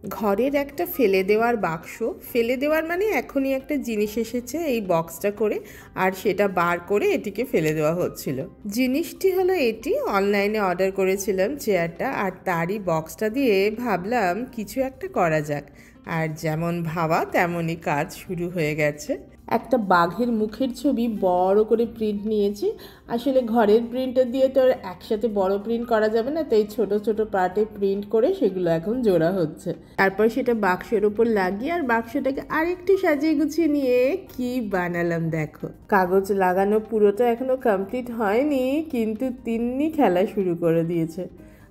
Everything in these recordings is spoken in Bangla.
ঘরের একটা ফেলে দেওয়ার বাক্স, ফেলে দেওয়ার মানে এখনই একটা জিনিস এসেছে এই বক্সটা করে, আর সেটা বার করে এটিকে ফেলে দেওয়া হচ্ছিল। জিনিসটি হলো এটি, অনলাইনে অর্ডার করেছিলাম চেয়ারটা, আর তারই বক্সটা দিয়ে ভাবলাম কিছু একটা করা যাক, আর যেমন ভাবা তেমনই কাজ শুরু হয়ে গেছে। একটা বাঘের মুখের ছবি বড় করে প্রিন্ট নিয়েছি। আসলে ঘরের প্রিন্টার দিয়ে তো আর একসাথে বড় প্রিন্ট করা যাবে না, তাই ছোট ছোট পার্টে প্রিন্ট করে সেগুলো এখন জোড়া হচ্ছে। তারপর সেটা বাক্সের উপর লাগিয়ে আর বাক্সটাকে আরেকটু সাজিয়ে গুছিয়ে নিয়ে কি বানালাম দেখো। কাগজ লাগানো পুরোটা এখনো কমপ্লিট হয়নি, কিন্তু তিন্নি খেলা শুরু করে দিয়েছে।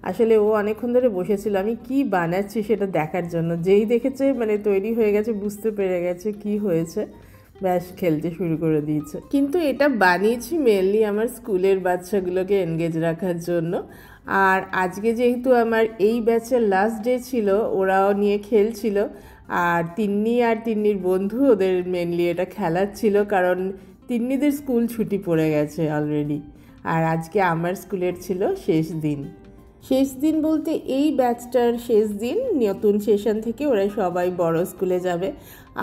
আসলে ও অনেকক্ষণ ধরে বসেছিল আমি কি বানাচ্ছি সেটা দেখার জন্য, যেই দেখেছে মানে তৈরি হয়ে গেছে, বুঝতে পেরে গেছে কি হয়েছে, ব্যাস খেলতে শুরু করে দিয়েছে। কিন্তু এটা বানিয়েছি মেনলি আমার স্কুলের বাচ্চাগুলোকে এনগেজ রাখার জন্য। আর আজকে যেহেতু আমার এই ব্যাচের লাস্ট ডে ছিল, ওরাও নিয়ে খেলছিল, আর তিন্নি আর তিন্নির বন্ধু ওদের মেনলি এটা খেলাচ্ছিল, কারণ তিন্নিদের স্কুল ছুটি পড়ে গেছে অলরেডি। আর আজকে আমার স্কুলের ছিল শেষ দিন। শেষ দিন বলতে এই ব্যাচটার শেষ দিন, নতুন সেশন থেকে ওরা সবাই বড় স্কুলে যাবে,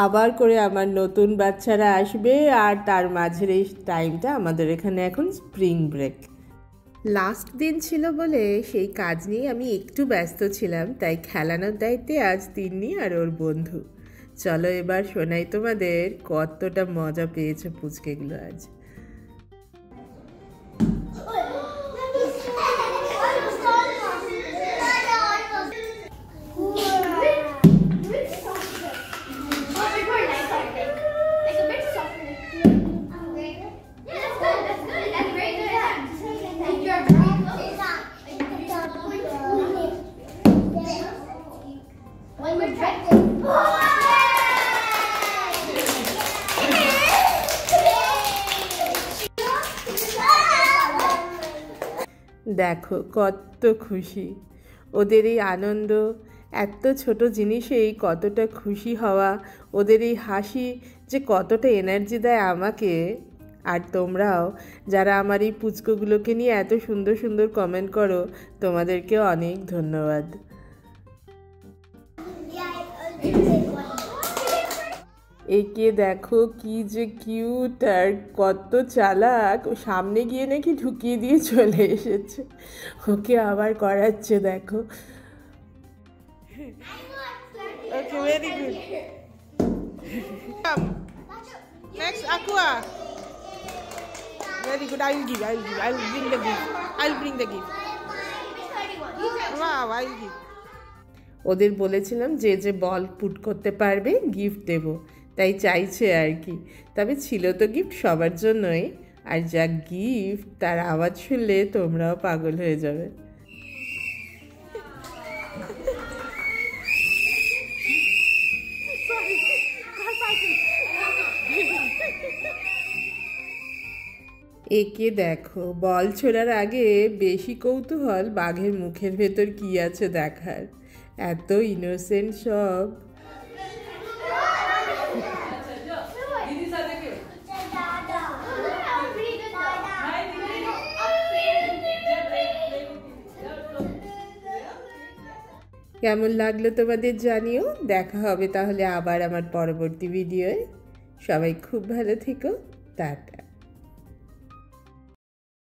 আবার করে আমার নতুন বাচ্চারা আসবে, আর তার মাঝের এই টাইমটা আমাদের এখানে এখন স্প্রিং ব্রেক। লাস্ট দিন ছিল বলে সেই কাজ নিয়ে আমি একটু ব্যস্ত ছিলাম, তাই খেলানোর দায়িত্বে আজ তিন্নি আর ওর বন্ধু। চলো এবার শোনাই তোমাদের কতটা মজা পেয়েছে পুচকেগুলো আজ। দেখো কত খুশি ওদের, এই আনন্দ, এত ছোট জিনিসেই কতটা খুশি হওয়া, ওদের এই হাসি যে কতটা এনার্জি দেয় আমাকে। আর তোমরাও যারা আমার এই পুচকোগুলোকে নিয়ে এত সুন্দর সুন্দর কমেন্ট করো, তোমাদেরকে অনেক ধন্যবাদ। একে দেখো কি যে কিউট আর কত চালাক, সামনে গিয়ে নাকি ঢুকিয়ে দিয়ে চলে এসেছে, ওকে আবার করাচ্ছে দেখো। Okay, very good. Next aqua. Very good. I will give. I will bring the gift. I will bring the gift. Wow, I will give. ওদের বলেছিলাম যে যে বল পুট করতে পারবে গিফট দেব, তাই চাইছে আর কি। তবে ছিল তো গিফট সবার জন্যই, আর যা গিফট তার আওয়াজ শুনলে তোমরাও পাগল হয়ে যাবে। একে দেখো বল ছোড়ার আগে বেশি কৌতূহল বাঘের মুখের ভেতর কি আছে দেখার, এত ইনোসেন্ট সব। কেমন লাগলো তোমাদের জানিও। দেখা হবে তাহলে আবার আমার পরবর্তী ভিডিওয়। সবাই খুব ভালো থেকো, টাটা।